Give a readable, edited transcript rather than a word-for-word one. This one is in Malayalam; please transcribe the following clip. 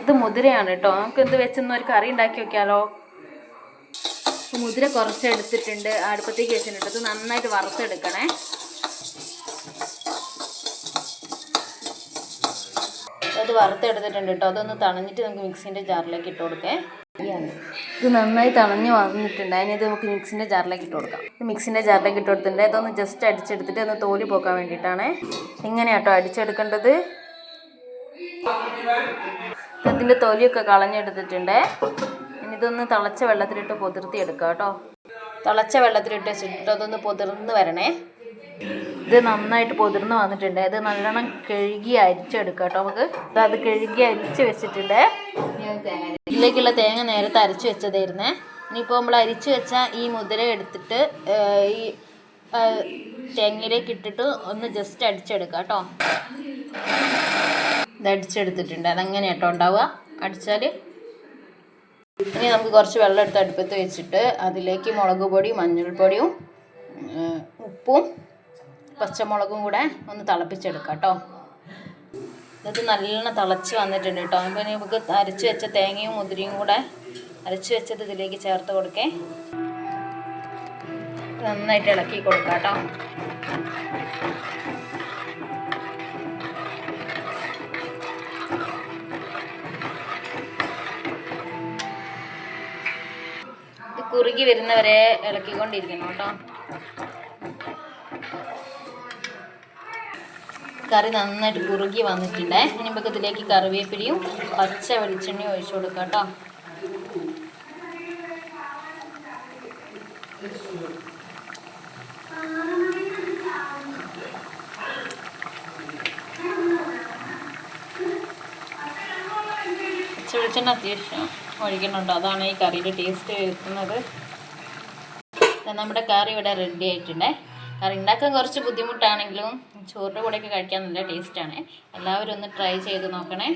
ഇത് മുതിരയാണ് കേട്ടോ. നമുക്ക് എന്ത് വെച്ചൊന്നും ഒരു കറി ഉണ്ടാക്കി വെക്കാലോ. മുതിര കുറച്ച് എടുത്തിട്ടുണ്ട്, അടുപ്പത്തേക്ക് വെച്ചിട്ടുണ്ട്. ഇത് നന്നായിട്ട് വറുത്തെടുക്കണേ. അത് വറുത്തെടുത്തിട്ടുണ്ട് കേട്ടോ. അതൊന്ന് തണഞ്ഞിട്ട് നമുക്ക് മിക്സിൻ്റെ ജാറിലേക്ക് ഇട്ട് കൊടുക്കേ. ഇത് നന്നായി തണഞ്ഞ് വന്നിട്ടുണ്ട്. അതിനത് നമുക്ക് മിക്സിൻ്റെ ജാറിലേക്ക് ഇട്ട് കൊടുക്കാം. ഇത് മിക്സിൻ്റെ ജാറിലേക്ക് ഇട്ട് കൊടുത്തിട്ടുണ്ട്. ഇതൊന്ന് ജസ്റ്റ് അടിച്ചെടുത്തിട്ട് ഒന്ന് തോല് പോക്കാൻ വേണ്ടിയിട്ടാണ്. ഇങ്ങനെയാട്ടോ അടിച്ചെടുക്കേണ്ടത്. ഇതിൻ്റെ തൊലിയൊക്കെ കളഞ്ഞെടുത്തിട്ടുണ്ട്. ഇനി ഇതൊന്ന് തിളച്ച വെള്ളത്തിലിട്ട് പൊതിർത്തി എടുക്കാം കേട്ടോ. തിളച്ച വെള്ളത്തിലിട്ട് വെച്ചിട്ട് അതൊന്ന് പൊതിർന്ന് വരണേ. ഇത് നന്നായിട്ട് പൊതിർന്ന് വന്നിട്ടുണ്ട്. ഇത് നല്ലോണം കഴുകി അരിച്ചെടുക്കാം കേട്ടോ. നമുക്ക് അത് കഴുകി അരിച്ച് വെച്ചിട്ടുണ്ട്. ഇതിലേക്കുള്ള തേങ്ങ നേരത്തെ അരച്ച് വെച്ചതായിരുന്നേ. ഇനിയിപ്പോൾ നമ്മൾ അരിച്ച് വെച്ച ഈ മുതിര എടുത്തിട്ട് ഈ തേങ്ങയിലേക്ക് ഇട്ടിട്ട് ഒന്ന് ജസ്റ്റ് അടിച്ചെടുക്കാം കേട്ടോ. ഇത് അടിച്ചെടുത്തിട്ടുണ്ട്. അതങ്ങനെ കേട്ടോ ഉണ്ടാവുക അടിച്ചാൽ. ഇനി നമുക്ക് കുറച്ച് വെള്ളം എടുത്ത് അടുപ്പത്ത് വെച്ചിട്ട് അതിലേക്ക് മുളക് പൊടിയും മഞ്ഞൾപ്പൊടിയും ഉപ്പും പച്ചമുളകും കൂടെ ഒന്ന് തിളപ്പിച്ചെടുക്കാം കേട്ടോ. ഇത് നല്ലോണം തിളച്ച് വന്നിട്ടുണ്ട് കേട്ടോ. അപ്പോൾ നമുക്ക് അരച്ച് വെച്ച തേങ്ങയും മുതിരയും കൂടെ അരച്ച് വെച്ചത് ഇതിലേക്ക് ചേർത്ത് കൊടുക്കേ. നന്നായിട്ട് ഇളക്കി കൊടുക്കാം കേട്ടോ. ഇത് കുറുകി വരുന്നവരെ ഇളക്കിക്കൊണ്ടിരിക്കണം കേട്ടോ. കറി നന്നായിട്ട് കുറുകി വന്നിട്ടുണ്ട്. ഇനി നമുക്ക് ഇതിലേക്ക് കറിവേപ്പിലയും പച്ച വെളിച്ചെണ്ണയും ഒഴിച്ചു കൊടുക്കാം കേട്ടോ. പച്ച വെളിച്ചെണ്ണ അത്യാവശ്യം ഒഴിക്കുന്നുണ്ടോ, അതാണ് ഈ കറിയുടെ ടേസ്റ്റ് വരുന്നത്. നമ്മുടെ കറി ഇവിടെ റെഡി ആയിട്ടുണ്ട്. കറി ഉണ്ടാക്കാൻ കുറച്ച് ബുദ്ധിമുട്ടാണെങ്കിലും ചോറിൻ്റെ കൂടെയൊക്കെ കഴിക്കാൻ നല്ല ടേസ്റ്റാണ്. എല്ലാവരും ഒന്ന് ട്രൈ ചെയ്ത് നോക്കണേ.